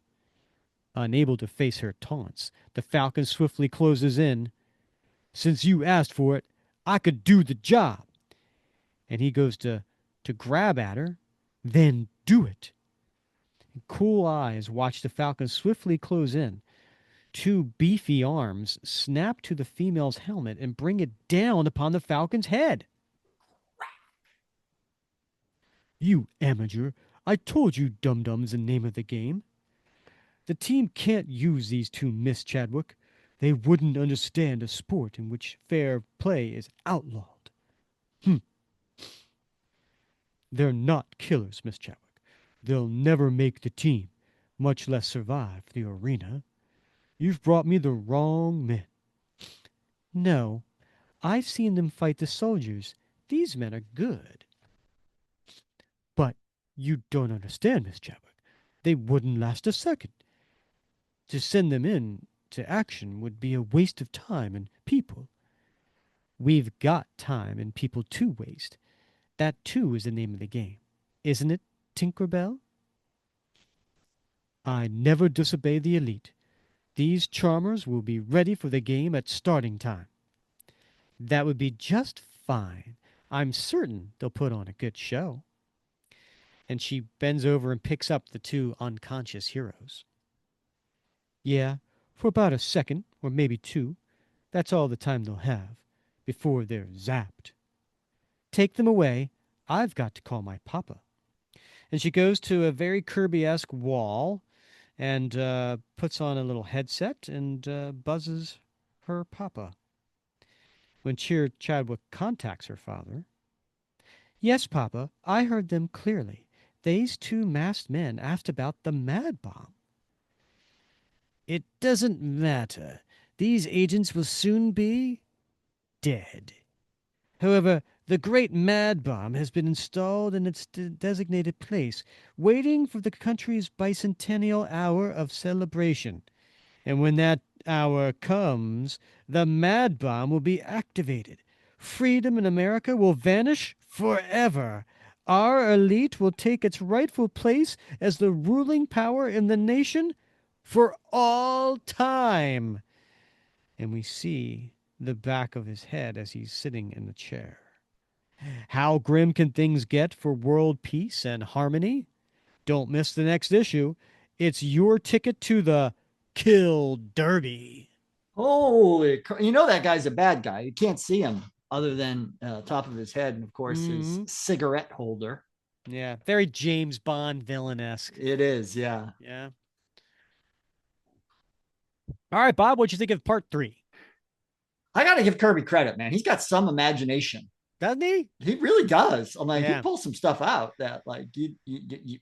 Unable to face her taunts, the Falcon swiftly closes in. Since you asked for it, I could do the job. And he goes to grab at her, then do it. Cool eyes watch the Falcon swiftly close in. Two beefy arms snap to the female's helmet and bring it down upon the Falcon's head. You amateur, I told you Dum Dum's the name of the game. The team can't use these two, Miss Chadwick. They wouldn't understand a sport in which fair play is outlawed. Hm. They're not killers, Miss Chadwick. They'll never make the team, much less survive the arena. You've brought me the wrong men. No, I've seen them fight the soldiers. These men are good. But you don't understand, Miss Chadwick. They wouldn't last a second. To send them in to action would be a waste of time and people. We've got time and people to waste. That too is the name of the game. Isn't it, Tinkerbell? I never disobey the elite. These charmers will be ready for the game at starting time. That would be just fine. I'm certain they'll put on a good show. And she bends over and picks up the two unconscious heroes. Yeah, for about a second, or maybe two. That's all the time they'll have before they're zapped. Take them away. I've got to call my papa. And she goes to a very Kirby-esque wall and puts on a little headset and buzzes her papa. When Cheer Chadwick contacts her father, yes, Papa, I heard them clearly. These two masked men asked about the mad bomb. It doesn't matter. These agents will soon be dead. However, the great mad bomb has been installed in its designated place, waiting for the country's bicentennial hour of celebration. And when that hour comes, the mad bomb will be activated. Freedom in America will vanish forever. Our elite will take its rightful place as the ruling power in the nation for all time. And we see the back of his head as he's sitting in the chair. How grim can things get for world peace and harmony? Don't miss the next issue. It's your ticket to the Kill Derby. Holy, you know that guy's a bad guy. You can't see him other than top of his head, and of course his Hmm. cigarette holder. Yeah, very James Bond villain-esque. It is, yeah. Yeah. All right, Bob, what'd you think of part three? I got to give Kirby credit, man. He's got some imagination. Doesn't he? He really does. I'm like, he Yeah. pulls some stuff out that, like, you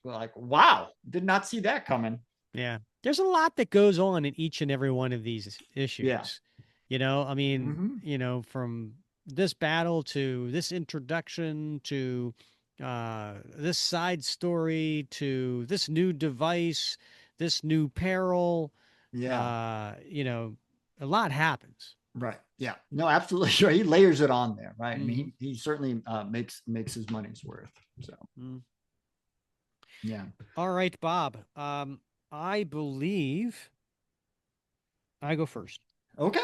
like, wow, did not see that coming. Yeah. There's a lot that goes on in each and every one of these Yeah. issues. I mean, Mm-hmm. from this battle to this introduction to this side story to this new device, this new peril, Yeah. uh, you know, a lot happens. Right. Yeah. No, absolutely sure. He layers it on there, right? I Hmm. mean, he certainly makes his money's worth. So Mm. yeah. All right, Bob. I believe I go first. Okay.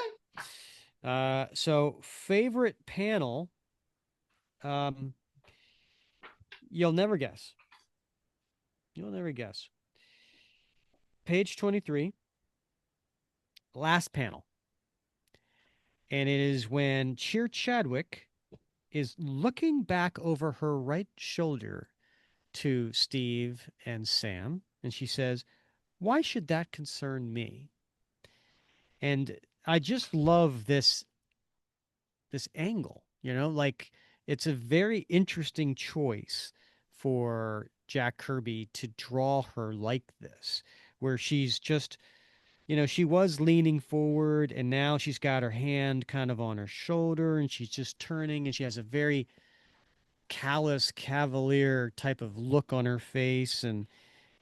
So favorite panel, um, you'll never guess. You'll never guess. Page 23, last panel. And it is when Cheer Chadwick is looking back over her right shoulder to Steve and Sam. And she says, "Why should that concern me?" And I just love this angle, like it's a very interesting choice for Jack Kirby to draw her like this, where she's just, she was leaning forward and now she's got her hand kind of on her shoulder and she's just turning and she has a very callous, cavalier type of look on her face. And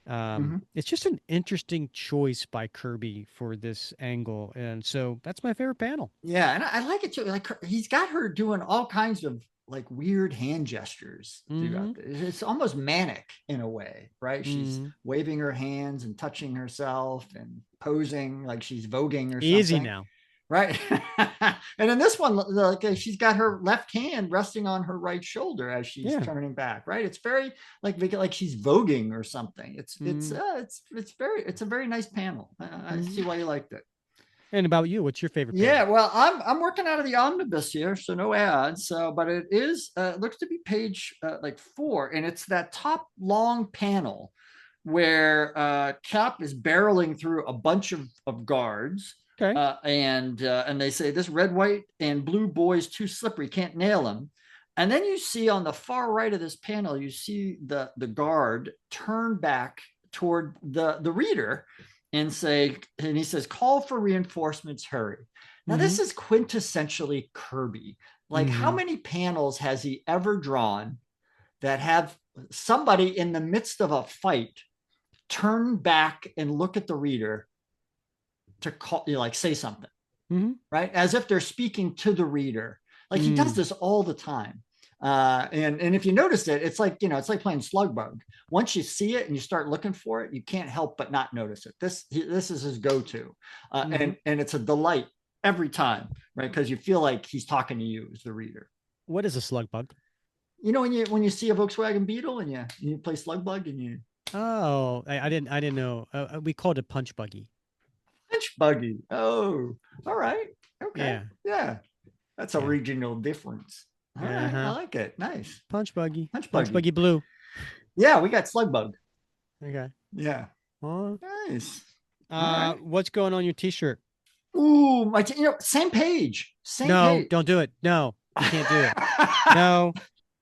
Mm-hmm. it's just an interesting choice by Kirby for this angle. And so that's my favorite panel. Yeah, and I like it too. Like he's got her doing all kinds of like weird hand gestures Mm-hmm. throughout this. It's almost manic in a way, right? She's Mm-hmm. waving her hands and touching herself and posing like she's voguing or Easy something, now. right? And in this one, like she's got her left hand resting on her right shoulder as she's Yeah. turning back, right? It's very like she's voguing or something. Mm-hmm. It's a very nice panel. I Mm-hmm. see why you liked it. And about you, what's your favorite Yeah, panel? well, I'm working out of the omnibus here, so no ads. But it is looks to be page like 4, and it's that top long panel where Cap is barreling through a bunch of guards, Okay. and they say this red, white, and blue boy's too slippery, can't nail him. And then you see on the far right of this panel, you see the guard turn back toward the reader and he says, call for reinforcements, hurry. Now, Mm-hmm. this is quintessentially Kirby. Like, how Mm-hmm. many panels has he ever drawn that have somebody in the midst of a fight turn back and look at the reader to call, like, say something, Mm-hmm. right? As if they're speaking to the reader. Like, he does Mm. this all the time. And if you notice it, it's like it's like playing slug bug. Once you see it and you start looking for it, you can't help but not notice it. This is his go-to, Mm-hmm. and it's a delight every time, right? Because you feel like he's talking to you as the reader. What is a slug bug? You know when you see a Volkswagen Beetle and you play slug bug and you Oh, I didn't know. We called it punch buggy. punch buggy. Oh, all right, okay, Yeah. yeah, that's a Yeah. regional difference. All right, I Uh-huh. like it. Nice Punch buggy. punch Punch buggy. buggy blue. Yeah, we got slug bug. Okay. Yeah. Well, Nice. All right. what's going on your t-shirt? Ooh, same page. Same No, page. don't do it. No, you can't do it. No.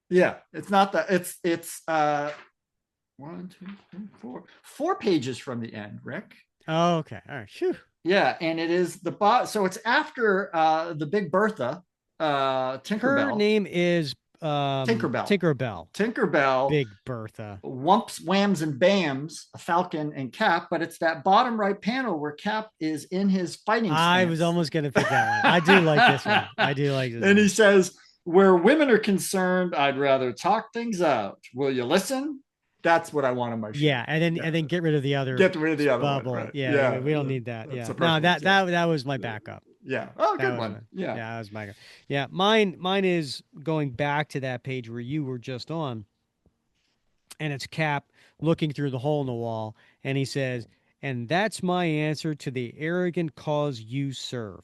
Yeah, it's not that. It's one, two, three, four pages from the end, Rick. Oh, okay. All right. Phew. Yeah, and it is the bot. So it's after the Big Bertha, Her Tinkerbell, name is Tinkerbell, Tinkerbell. Tinkerbell, Big Bertha. Wumps, Whams, and Bams, a Falcon and Cap, but it's that bottom right panel where Cap is in his fighting I was stance. almost gonna pick that one. I do like this one. I do like this And he one. says, where women are concerned, I'd rather talk things out. Will you listen? That's what I want on my shirt. Yeah, and then get rid of the other Get rid of the other one, bubble. right? Yeah, Yeah, we don't need that. that's Yeah. a No, preference. that Yeah. that that was my backup. Yeah. Oh, That good was one. mine. Yeah. Yeah, that was my. Yeah, mine is going back to that page where you were just on, and it's Cap looking through the hole in the wall, and he says, "And that's my answer to the arrogant cause you serve.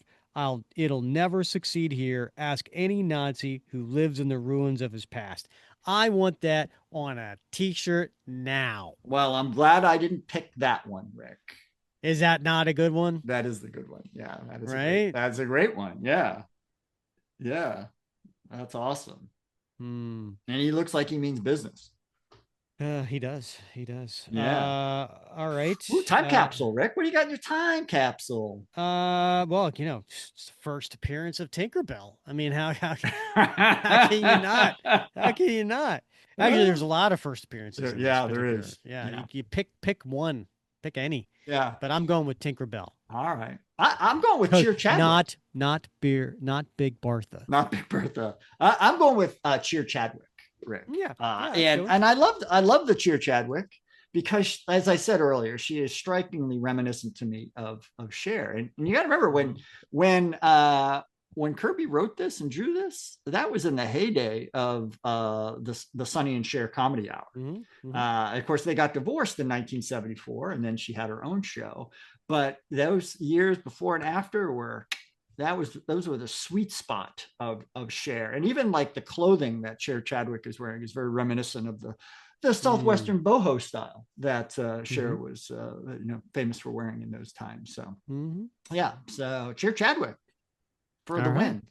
It'll never succeed here. Ask any Nazi who lives in the ruins of his past." I want that on a T-shirt now. Well, I'm glad I didn't pick that one, Rick. Is that not a good one? That is the good one. Yeah, Right? that's a great one. Yeah. Yeah. That's awesome. Hmm. And he looks like he means business. He does. He does. Yeah. All right. Ooh, time capsule, Rick. What do you got in your time capsule? Well, it's the first appearance of Tinkerbell. I mean, how can you not? How can you not? Actually, there's a lot of first appearances in this Yeah, there particular. is. Yeah, Yeah. you pick one, pick any, Yeah. but I'm going with Tinkerbell. All right. I'm going with Because Cheer Chadwick, not Big Bertha. not Big Bertha. I'm going with Cheer Chadwick, Rick. Yeah, yeah, that's And good. and I love the Cheer Chadwick because, as I said earlier, she is strikingly reminiscent to me of Cher. And you got to remember Mhm. when uh, when Kirby wrote this and drew this, that was in the heyday of the Sonny and Cher comedy hour. Mhm. Mhm. Of course, they got divorced in 1974, and then she had her own show. But those years before and after were those were the sweet spot of Cher, and even like the clothing that Cher Chadwick is wearing is very reminiscent of the Mhm. southwestern boho style that Cher Mhm. was famous for wearing in those times. So Mhm. yeah, so Cher Chadwick for the All right. win.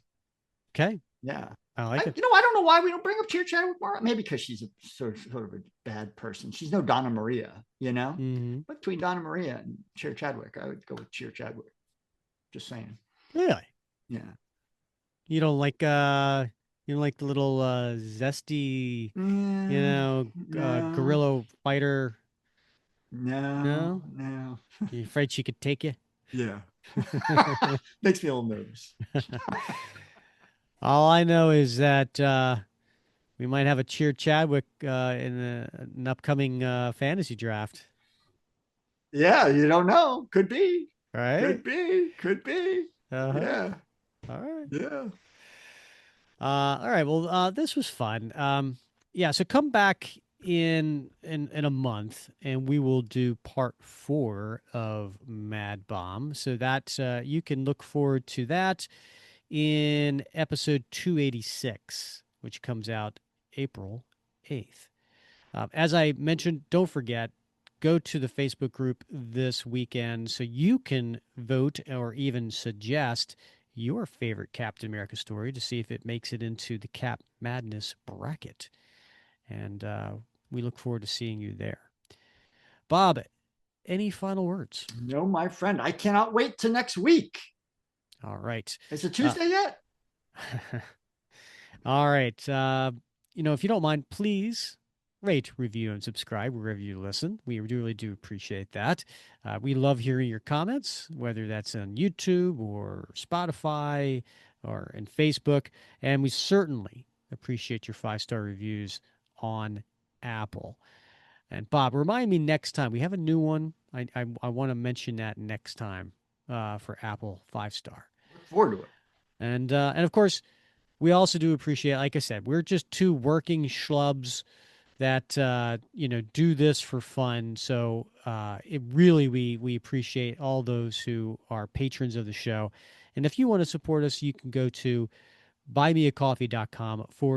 Okay. Yeah. I like it. I don't know why we don't bring up Cheer Chadwick more. Maybe because she's a sort of a bad person. She's no Donna Maria, you know. Mhm. But between Donna Maria and Cheer Chadwick, I would go with Cheer Chadwick. Just saying. Really? Yeah. You don't like the little zesty, Mm, no, guerrilla fighter. no, No? no. You afraid she could take you? Yeah. Makes me a little nervous. All I know is that we might have a Cheer Chadwick in an upcoming fantasy draft. Yeah, you don't know. Could be. Right? Could be. Could be. Uh-huh. Yeah. All right. Yeah. All right. Well, this was fun. Yeah. So come back in a month, and we will do part 4 of Mad Bomb. So that you can look forward to that in episode 286, which comes out April 8th. As I mentioned, don't forget, go to the Facebook group this weekend so you can vote or even suggest your favorite Captain America story to see if it makes it into the Cap Madness bracket. And we look forward to seeing you there. Bob, any final words? No, my friend. I cannot wait to next week. All right. Is it Uh, Tuesday yet? all right. If you don't mind, please rate, review, and subscribe wherever you listen. We really do appreciate that. We love hearing your comments, whether that's on YouTube or Spotify or in Facebook. And we certainly appreciate your 5-star reviews on Apple. And Bob, remind me next time. We have a new one. I want to mention that next time for Apple 5-star. Look forward to it. And of course, we also do appreciate, like I said, we're just two working schlubs that do this for fun. So it really we appreciate all those who are patrons of the show. And if you want to support us, you can go to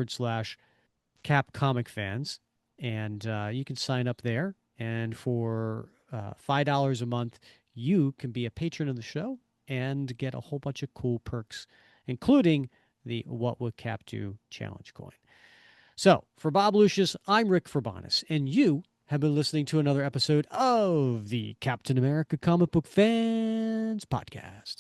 buymeacoffee.com/Cap Comic Fans, and you can sign up there. And for $5 a month, you can be a patron of the show and get a whole bunch of cool perks, including the What Would Cap Do challenge coin. So, for Bob Lucius, I'm Rick Verbanis, and you have been listening to another episode of the Captain America Comic Book Fans Podcast.